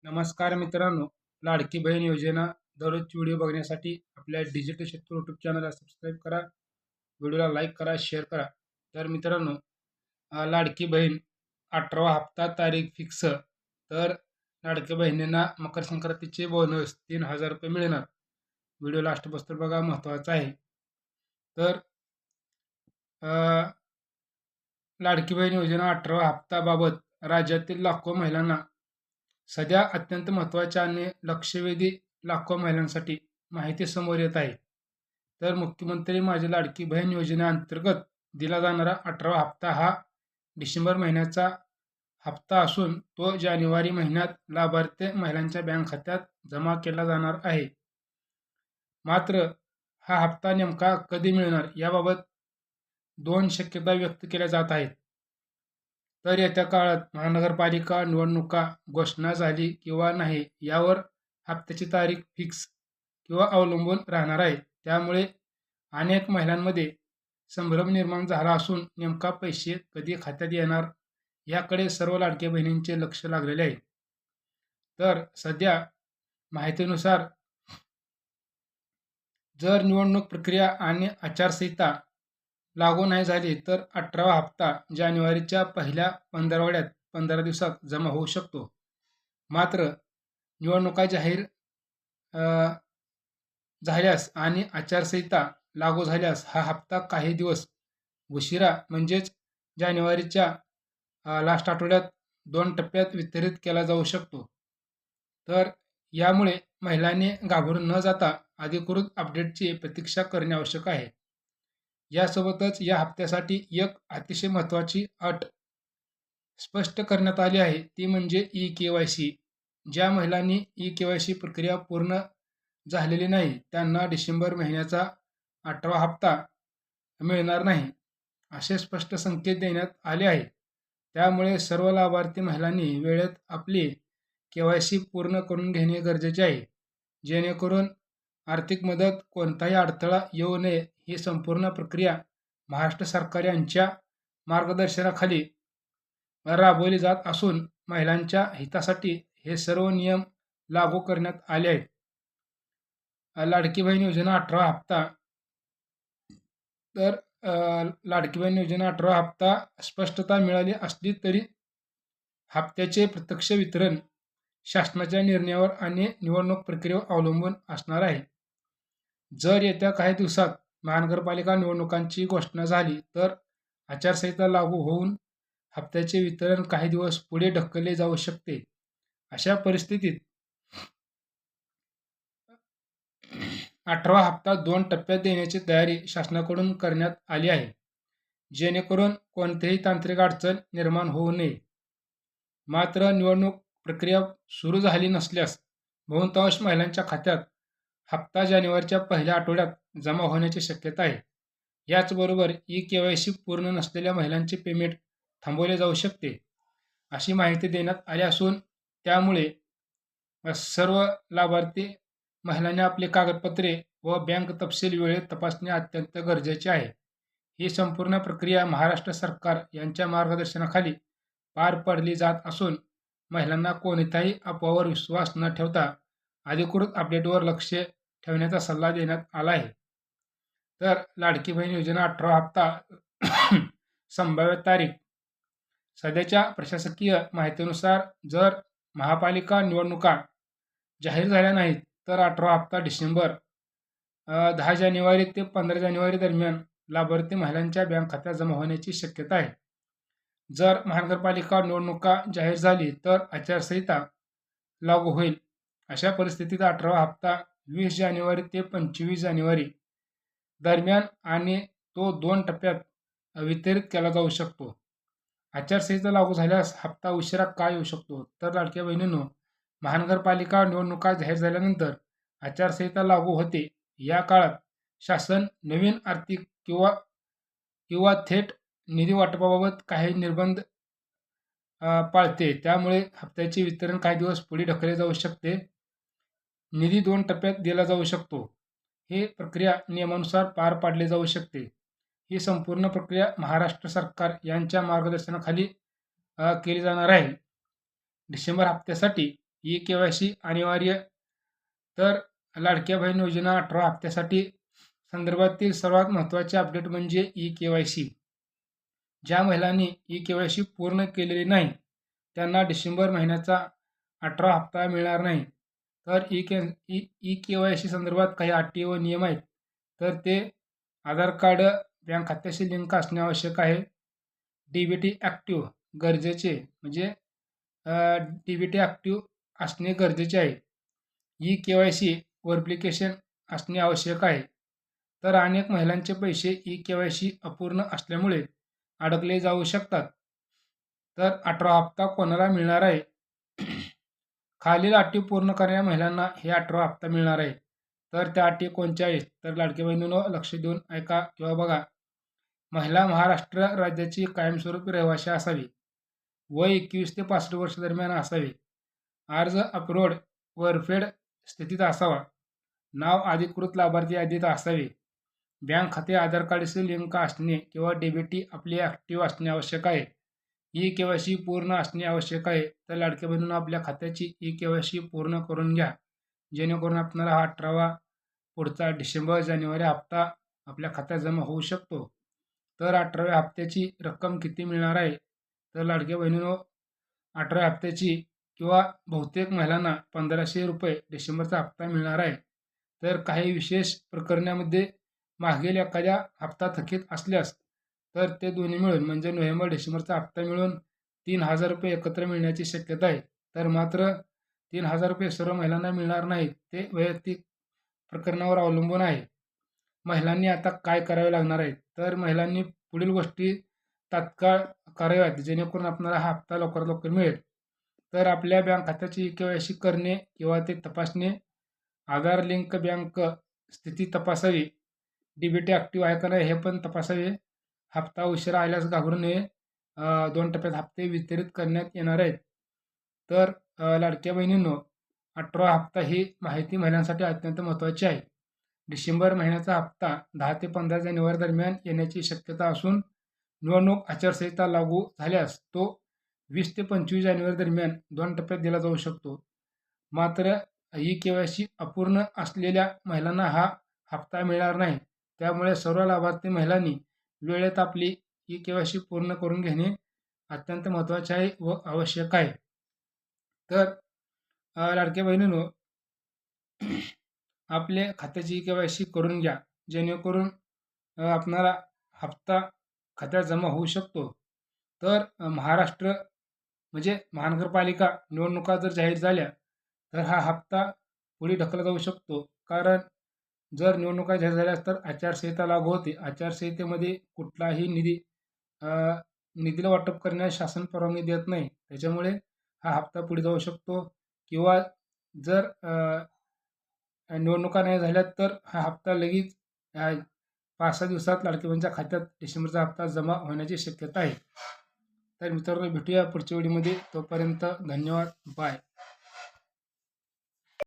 नमस्कार मित्रांनो, लाडकी बहीण योजना दररोजची व्हिडिओ बघण्यासाठी आपल्या डिजिटल शेतकरी यूट्यूब चॅनलला सबस्क्राईब करा, व्हिडिओला लाईक करा, शेअर करा. तर मित्रांनो, लाडकी बहीण 18वा हप्ता तारीख फिक्स. तर लाडक्या बहिणींना मकर संक्रांतीचे बोनस ₹3000 मिळणार. व्हिडिओ लास्टपासून बघा, महत्त्वाचा आहे. तर लाडकी बहीण योजना 18वा हप्ताबाबत राज्यातील लाखो महिलांना सध्या अत्यंत महत्त्वाच्या आणि लक्षवेधी लाखो महिलांसाठी माहिती समोर येत आहे. तर मुख्यमंत्री माझी लाडकी बहीण योजनेअंतर्गत दिला जाणारा 18वा हप्ता हा डिसेंबर महिन्याचा हप्ता असून तो जानेवारी महिन्यात लाभार्थी महिलांच्या बँक खात्यात जमा केला जाणार आहे. मात्र हा हप्ता नेमका कधी मिळणार याबाबत दोन शक्यता व्यक्त केल्या जात आहेत. तर येत्या काळात महानगरपालिका निवडणुका घोषणा झाली किंवा नाही यावर हप्त्याची तारीख फिक्स किंवा अवलंबून राहणार आहे. त्यामुळे अनेक महिलांमध्ये संभ्रम निर्माण झाला असून नेमका पैसे कधी खात्यात येणार याकडे सर्व लाडक्या बहिणींचे लक्ष लागलेले आहे. तर सध्या माहितीनुसार जर निवडणूक प्रक्रिया आणि आचारसंहिता लागू नाही झाली तर 18वा हप्ता जानेवारीच्या पहिल्या पंधरवड्यात 15 दिवसात जमा होऊ शकतो. मात्र निवडणुका जाहीर झाल्यास आणि आचारसंहिता लागू झाल्यास हा हप्ता काही दिवस उशिरा म्हणजेच जानेवारीच्या लास्ट आठवड्यात 2 टप्प्यात वितरित केला जाऊ शकतो. तर यामुळे महिलांनी घाबरून न जाता अधिकृत अपडेटची प्रतीक्षा करणे आवश्यक आहे. यासोबतच या हप्त्यासाठी एक अतिशय महत्त्वाची अट स्पष्ट करण्यात आली आहे, ती म्हणजे ई-के-वाय-सी. ज्या महिलांनी ई-के-वाय-सी प्रक्रिया पूर्ण झालेली नाही त्यांना डिसेंबर महिन्याचा 18वा हप्ता मिळणार नाही, असे स्पष्ट संकेत देण्यात आले आहे. त्यामुळे सर्व लाभार्थी महिलांनी वेळेत आपली के-वाय-सी पूर्ण करून घेणे गरजेचे आहे, जेणेकरून आर्थिक मदत कोणताही अडथळा येऊ नये. ही संपूर्ण प्रक्रिया महाराष्ट्र सरकार यांच्या मार्गदर्शनाखाली राबवली जात असून महिलांच्या हितासाठी हे सर्व नियम लागू करण्यात आले आहेत. लाडकी बहीण योजना 18वा हप्ता. तर लाडकी बहीण योजना 18वा हप्ता स्पष्टता मिळाली असली तरी हप्त्याचे प्रत्यक्ष वितरण शासनाच्या निर्णयावर आणि निवडणूक प्रक्रियेवर अवलंबून असणार आहे. जर येत्या काही दिवसात महानगरपालिका निवडणुकांची घोषणा झाली तर आचारसंहिता लागू होऊन हप्त्याचे वितरण काही दिवस पुढे ढकलले जाऊ शकते. अशा परिस्थितीत 18वा हप्ता 2 टप्प्यात देण्याची तयारी शासनाकडून करण्यात आली आहे, जेणेकरून कोणतीही तांत्रिक अडचण निर्माण होऊ नये. मात्र निवडणूक प्रक्रिया सुरू झाली नसल्यास बहुतांश महिलांच्या खात्यात हप्ता जानेवारीच्या पहिल्या आठवड्यात जमा होण्याची शक्यता आहे. याचबरोबर ई-के-वाय-सी पूर्ण नसलेल्या महिलांचे पेमेंट थांबवले जाऊ शकते, अशी माहिती देण्यात आली असून त्यामुळे सर्व लाभार्थी महिलांनी आपली कागदपत्रे व बँक तपशील वेळेत तपासणे अत्यंत गरजेचे आहे. ही संपूर्ण प्रक्रिया महाराष्ट्र सरकार यांच्या मार्गदर्शनाखाली पार पाडली जात असून महिलांना कोणत्याही अफवावर विश्वास न ठेवता अधिकृत अपडेटवर लक्ष ठेवण्याचा सल्ला देण्यात आला आहे. तर लाडकी बहीण योजना 18वा हप्ता संभाव्य तारीख. सध्याच्या प्रशासकीय माहितीनुसार जर महापालिका निवडणुका जाहीर झाल्या नाहीत तर 18वा हप्ता डिसेंबर 10 जानेवारी ते 15 जानेवारी दरम्यान लाभार्थी महिलांच्या बँक खात्यात जमा होण्याची शक्यता आहे. जर महानगरपालिका निवडणुका जाहीर झाली तर आचारसंहिता लागू होईल. अशा परिस्थितीत 18वा हप्ता 20 जानेवारी ते 25 जानेवारी दरम्यान आणि तो 2 टप्प्यात वितरित केला जाऊ शकतो. आचारसंहिता लागू झाल्यास हप्ता उशिरा का येऊ शकतो? तर लाडक्या बहिणींनो, महानगरपालिका निवडणुका जाहीर झाल्यानंतर आचारसंहिता लागू होते. या काळात शासन नवीन आर्थिक किंवा किंवा थेट निधी वाटपाबाबत काही निर्बंध पाळते. त्यामुळे हप्त्याचे वितरण काही दिवस पुढे ढकलले जाऊ शकते. निधी 2 टप्प्यात दिला जाऊ शकतो. ही प्रक्रिया नियमानुसार पार पाडली जाऊ शकते. ही संपूर्ण प्रक्रिया महाराष्ट्र सरकार यांच्या मार्गदर्शनाखाली केली जाणार आहे. डिसेंबर हप्त्यासाठी ई-के-वाय-सी अनिवार्य. तर लाडक्या बहीण योजना 18 हप्त्यासाठी संदर्भातील सर्वात महत्त्वाचे अपडेट म्हणजे ई-के-वाय-सी. ज्या महिलांनी ई-के-वाय-सी पूर्ण केलेली नाही त्यांना डिसेंबर महिन्याचा 18 हप्ता मिळणार नाही. तर ई-के-वाय-सी संदर्भात काही अटी व नियम आहेत. तर ते आधार कार्ड बँक खात्याशी लिंक असणे आवश्यक आहे. डी-बी-टी ॲक्टिव्ह गरजेचे म्हणजे डी-बी-टी ॲक्टिव्ह असणे गरजेचे आहे. ई-के-वाय-सी व्हेरिफिकेशन असणे आवश्यक आहे. तर अनेक महिलांचे पैसे ई-के-वाय-सी अपूर्ण असल्यामुळे अडकले जाऊ शकतात. तर 18 हप्ता कोणाला मिळणार आहे? खालील अटी पूर्ण करणाऱ्या महिलांना हे 18 हप्ता मिळणार आहे. तर त्या अटी कोणत्या आहेत? तर लाडक्या बहिणींनो लक्ष देऊन ऐका किंवा बघा. महिला महाराष्ट्र राज्याची कायमस्वरूपी रहिवासी असावी. वय 21 ते 65 वर्ष दरम्यान असावे. अर्ज अपलोड व्हेरिफाईड स्थितीत असावा. नाव अधिकृत लाभार्थी यादीत असावे. बँक खाते आधार कार्डशी लिंक असणे किंवा डी-बी-टी आपले ॲक्टिव्ह असणे आवश्यक आहे. ई-के-वाय-सी पूर्ण असणे आवश्यक आहे. तर लाडक्या बहिणींनो आपल्या खात्याची ई-के-वाय-सी पूर्ण करून घ्या. जेणेकरून आपल्याला हा 18वा पुढचा डिसेंबर-जानेवारी हप्ता आपल्या खात्यात जमा होऊ शकतो. तर 18व्या हप्त्याची रक्कम किती मिळणार आहे? तर लाडक्या बहिणींनो 18व्या हप्त्याची किंवा बहुतेक महिलांना ₹1500 डिसेंबरचा हप्ता मिळणार आहे. तर काही विशेष प्रकरणामध्ये मागील एखाद्या हप्ता थकीत असल्यास तर ते दोन्ही मिळून म्हणजे नोव्हेंबर डिसेंबरचा हप्ता मिळून ₹3000 एकत्र मिळण्याची शक्यता आहे. तर मात्र ₹3000 सर्व महिलांना मिळणार नाहीत. ते वैयक्तिक प्रकरणावर अवलंबून आहे. महिलांनी आता काय करावे लागणार आहे? तर महिलांनी पुढील गोष्टी तात्काळ कराव्यात जेणेकरून आपल्याला हा हप्ता लवकरात लवकर मिळेल. तर आपल्या बँक खात्याची ई-के-वाय-सी करणे किंवा ते तपासणे. आधार लिंक बँक स्थिती तपासावी. डी-बी-टी ॲक्टिव्ह आहे का नाही हे पण तपासावे. हप्ता उशिरा आल्यास घाबरू नये. 2 टप्प्यात हप्ते वितरित करण्यात येणार आहेत. तर लाडक्या बहिणींनो 18 हप्ता ही माहिती महिलांसाठी अत्यंत महत्त्वाची आहे. डिसेंबर महिन्याचा हप्ता 10 ते 15 जानेवारी दरम्यान येण्याची शक्यता असून निवडणूक आचारसंहिता लागू झाल्यास तो 20 ते 25 जानेवारी दरम्यान 2 टप्प्यात दिला जाऊ शकतो. मात्र ई-के-वाय-सी अपूर्ण असलेल्या महिलांना हा हप्ता मिळणार नाही. त्यामुळे सर्व लाभार्थी महिलांनी वेळेत आपली ई-के-वाय-सी पूर्ण करून घेणे अत्यंत महत्त्वाचे आहे व आवश्यक आहे. तर लाडक्या बहिणींनो आपले खात्याची ई-के-वाय-सी करून घ्या जेणेकरून आपणाला हप्ता खात्यात जमा होऊ शकतो. तर महाराष्ट्र म्हणजे महानगरपालिका निवडणुका जर जाहीर झाल्या तर हा हप्ता पुढे ढकलला जाऊ शकतो. कारण जर निवडणुका जाहीर झाल्या तर आचारसंहिता लागू होते. आचारसंहितेमध्ये कुठलाही निधीला वाटप करण्यास शासन परवानगी देत नाही. त्याच्यामुळे हा हप्ता पुढे जाऊ शकतो किंवा जर निवडणुका नाही झाल्या तर हा हप्ता लगेच 5-6 दिवसात लाडक्या बहिणीच्या खात्यात डिसेंबरचा हप्ता जमा होण्याची शक्यता आहे. तर मित्रांनो भेटूया पुढच्या व्हिडिओमध्ये. तोपर्यंत धन्यवाद. बाय.